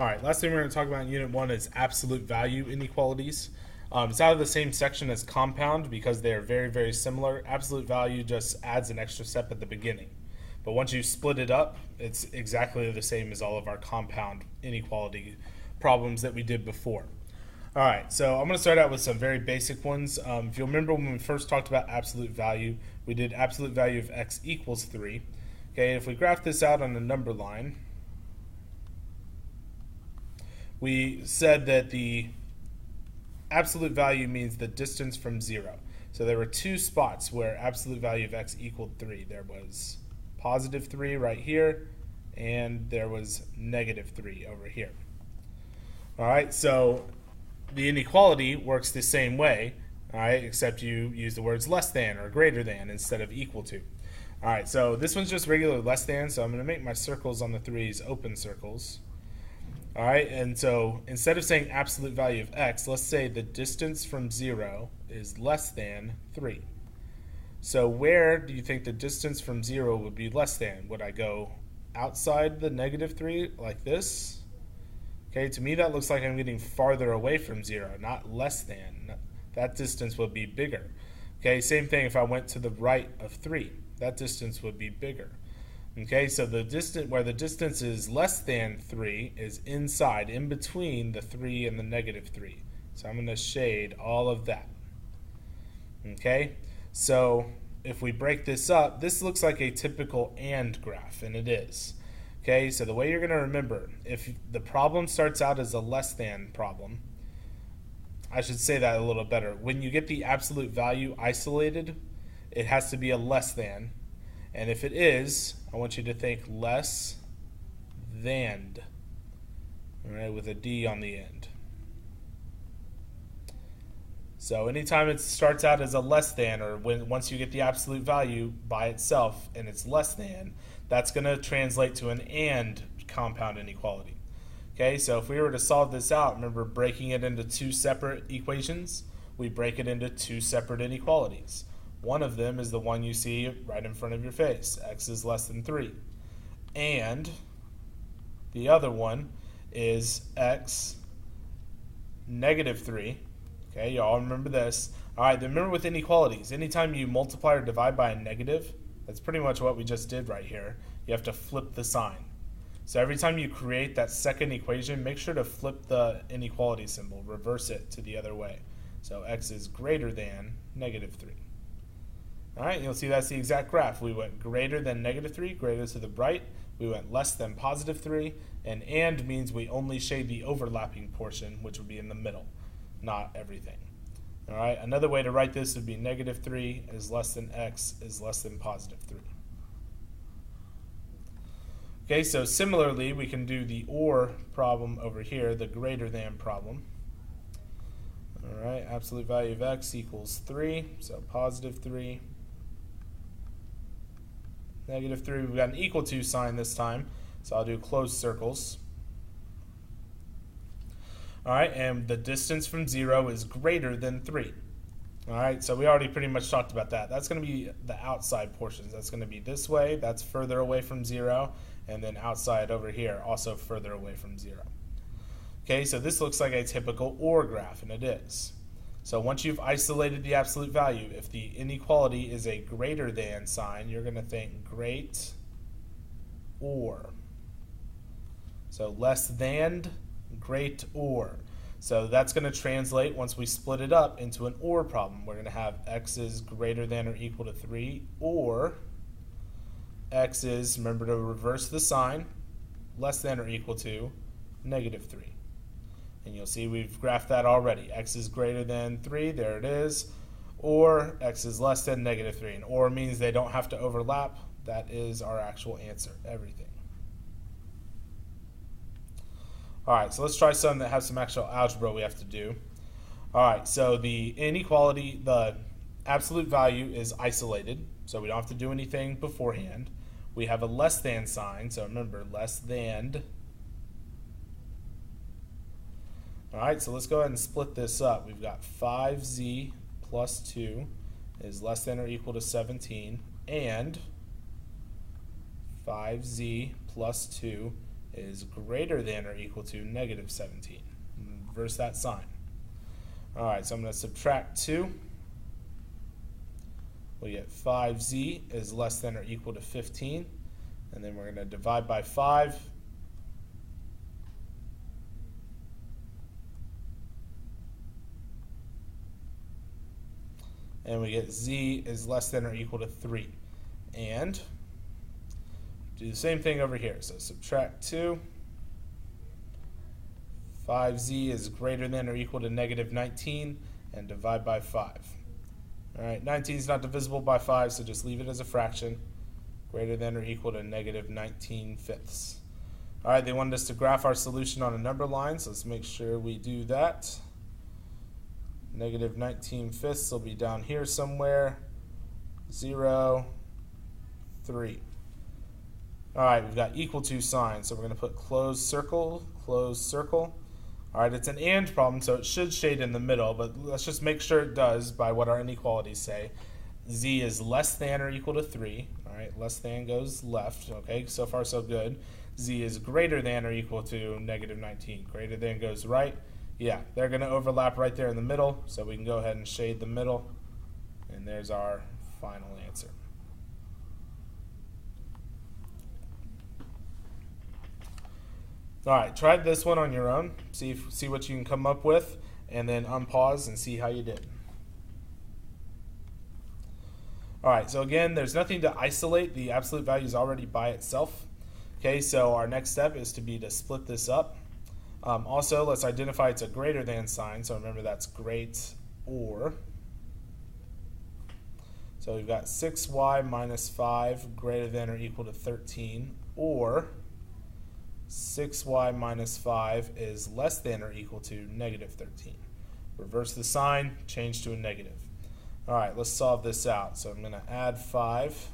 All right, last thing we're going to talk about in Unit 1 is absolute value inequalities. It's out of the same section as compound because they're very, very similar. Absolute value just adds an extra step at the beginning. But once you split it up, it's exactly the same as all of our compound inequality problems that we did before. All right, so I'm going to start out with some very basic ones. If you'll remember when we first talked about absolute value, we did absolute value of x equals 3. Okay, if we graph this out on a number line, we said that the absolute value means the distance from 0. So there were two spots where absolute value of x equaled 3. There was positive 3 right here, and there was negative 3 over here. All right, so the inequality works the same way, all right, except you use the words less than or greater than instead of equal to. All right, so this one's just regular less than, so I'm going to make my circles on the 3's open circles. All right, and so instead of saying absolute value of x, let's say the distance from 0 is less than 3. So where do you think the distance from 0 would be less than? Would I go outside the negative 3 like this? Okay, to me that looks like I'm getting farther away from 0, not less than. That distance would be bigger. Okay, same thing if I went to the right of 3. That distance would be bigger. Okay, so the distance where the distance is less than 3 is inside, in between the 3 and the negative 3. So I'm going to shade all of that. Okay, so if we break this up, this looks like a typical AND graph, and it is. Okay, so the way you're going to remember, if the problem starts out as a less than problem, I should say that a little better. When you get the absolute value isolated, it has to be a less than. And if it is, I want you to think less than, all right, with a D on the end. So anytime it starts out as a less than, or once you get the absolute value by itself and it's less than, that's going to translate to an AND compound inequality. Okay, so if we were to solve this out, remember breaking it into two separate equations, we break it into two separate inequalities. One of them is the one you see right in front of your face, x is less than 3. And the other one is x negative 3. Okay, you all remember this. All right, then remember with inequalities, anytime you multiply or divide by a negative, that's pretty much what we just did right here. You have to flip the sign. So every time you create that second equation, make sure to flip the inequality symbol, reverse it to the other way. So x is greater than negative 3. All right, you'll see that's the exact graph. We went greater than negative 3, greater to the right. We went less than positive 3, and means we only shade the overlapping portion, which would be in the middle, not everything. All right, another way to write this would be negative 3 is less than x is less than positive 3. Okay, so similarly, we can do the OR problem over here, the greater than problem. All right, absolute value of x equals 3, so positive 3. Negative 3, we've got an equal to sign this time, so I'll do closed circles. All right, and the distance from 0 is greater than 3. All right, so we already pretty much talked about that. That's going to be the outside portions. That's going to be this way, that's further away from 0, and then outside over here, also further away from 0. Okay, so this looks like a typical OR graph, and it is. So once you've isolated the absolute value, if the inequality is a greater than sign, you're going to think great or. So less than, great or. So that's going to translate, once we split it up, into an OR problem. We're going to have x is greater than or equal to 3, or x is, remember to reverse the sign, less than or equal to negative 3. And you'll see we've graphed that already. X is greater than 3, there it is. Or x is less than negative 3. And or means they don't have to overlap. That is our actual answer, everything. All right, so let's try some that have some actual algebra we have to do. All right, so the inequality, the absolute value is isolated, so we don't have to do anything beforehand. We have a less than sign, so remember, less than. All right, so let's go ahead and split this up. We've got 5z plus 2 is less than or equal to 17, and 5z plus 2 is greater than or equal to negative 17. Reverse that sign. All right, so I'm going to subtract 2. We get 5z is less than or equal to 15. And then we're going to divide by 5. And we get z is less than or equal to 3. And do the same thing over here. So subtract 2. 5z is greater than or equal to negative 19, and divide by 5. All right, 19 is not divisible by 5, so just leave it as a fraction. Greater than or equal to negative 19/5. All right, they wanted us to graph our solution on a number line, so let's make sure we do that. Negative 19/5 will be down here somewhere. 0, 3. All right, we've got equal to signs, so we're going to put closed circle, closed circle. All right, it's an and problem, so it should shade in the middle, but let's just make sure it does by what our inequalities say. Z is less than or equal to 3. All right, less than goes left. Okay, so far so good. Z is greater than or equal to negative 19. Greater than goes right. Yeah, they're going to overlap right there in the middle, so we can go ahead and shade the middle. And there's our final answer. All right, try this one on your own. See what you can come up with, and then unpause and see how you did. All right, so again, there's nothing to isolate. The absolute value is already by itself. Okay, so our next step is to split this up. Also, let's identify it's a greater than sign. So remember that's great or. So we've got 6y minus 5 greater than or equal to 13, or 6y minus 5 is less than or equal to negative 13. Reverse the sign, change to a negative. All right, let's solve this out. So I'm going to add 5.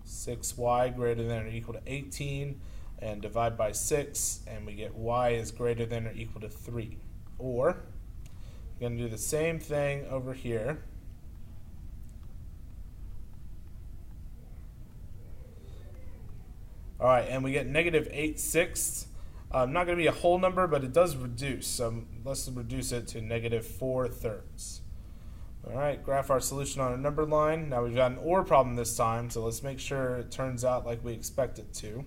6y greater than or equal to 18, and divide by 6, and we get y is greater than or equal to 3. Or, I'm going to do the same thing over here. All right, and we get negative 8/6. Not going to be a whole number, but it does reduce. So let's reduce it to negative 4/3. All right, graph our solution on a number line. Now we've got an OR problem this time, so let's make sure it turns out like we expect it to.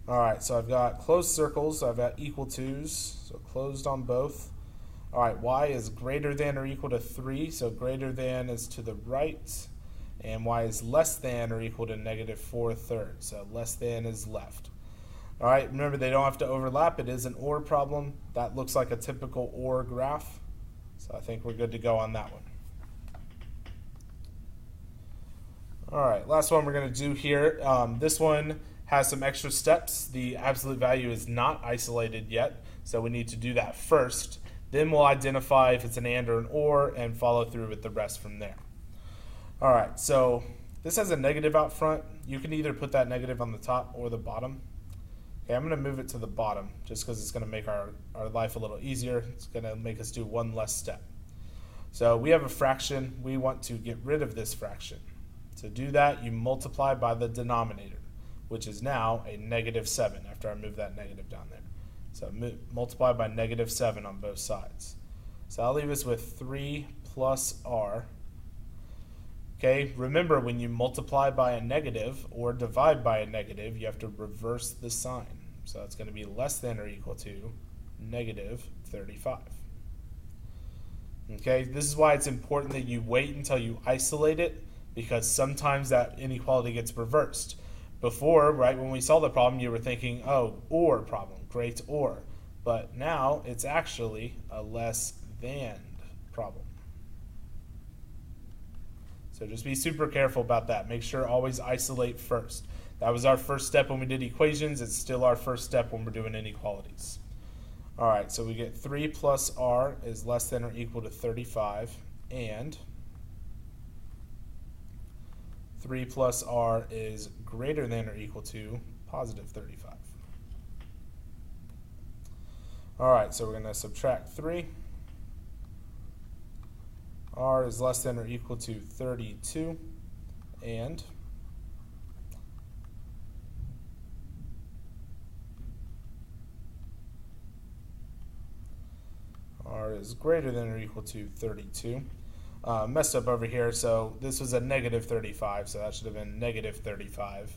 All right, so I've got closed circles, so I've got equal to's, so closed on both. All right, y is greater than or equal to 3, so greater than is to the right, and y is less than or equal to negative 4/3, so less than is left. All right, remember they don't have to overlap. It is an OR problem. That looks like a typical OR graph, so I think we're good to go on that one. All right, last one we're going to do here. This one has some extra steps. The absolute value is not isolated yet, so we need to do that first. Then we'll identify if it's an and or an or and follow through with the rest from there. All right, so this has a negative out front. You can either put that negative on the top or the bottom. Okay, I'm going to move it to the bottom just because it's going to make our life a little easier. It's going to make us do one less step. So we have a fraction. We want to get rid of this fraction. To do that, you multiply by the denominator, which is now a negative 7 after I move that negative down there. So multiply by negative 7 on both sides. So I'll leave us with 3 plus r. Okay, remember when you multiply by a negative or divide by a negative, you have to reverse the sign. So it's going to be less than or equal to negative 35. Okay, this is why it's important that you wait until you isolate it, because sometimes that inequality gets reversed. Before, right, when we saw the problem, you were thinking, oh, or problem, great or. But now it's actually a less than problem. So just be super careful about that. Make sure always isolate first. That was our first step when we did equations. It's still our first step when we're doing inequalities. All right, so we get 3 plus r is less than or equal to 35, and 3 plus r is greater than or equal to positive 35. All right, so we're going to subtract 3. r is less than or equal to 32, and r is greater than or equal to 32. Messed up over here, so this was a negative 35, so that should have been negative 35,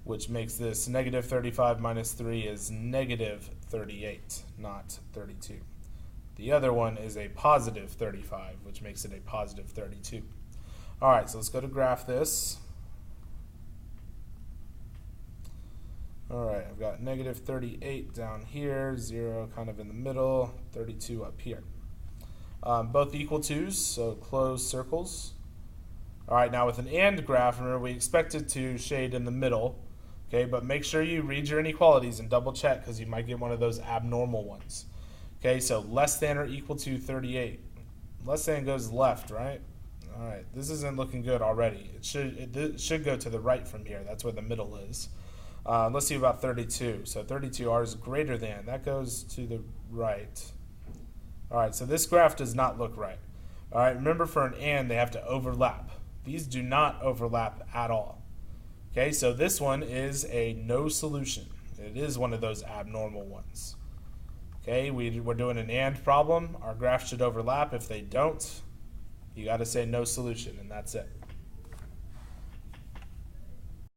which makes this negative 35 minus 3 is negative 38, not 32. The other one is a positive 35, which makes it a positive 32. All right, so let's go to graph this. All right, I've got negative 38 down here, 0 kind of in the middle, 32 up here. Both equal to's, so closed circles. All right, now with an and graph, remember we expect it to shade in the middle, okay, but make sure you read your inequalities and double check because you might get one of those abnormal ones. Okay, so less than or equal to 38. Less than goes left, right? All right, this isn't looking good already. It should go to the right from here. That's where the middle is. Let's see about 32. So 32r is greater than. That goes to the right. All right, so this graph does not look right. All right, remember for an and, they have to overlap. These do not overlap at all. Okay, so this one is a no solution. It is one of those abnormal ones. Okay, we're doing an and problem. Our graph should overlap. If they don't, you got to say no solution, and that's it.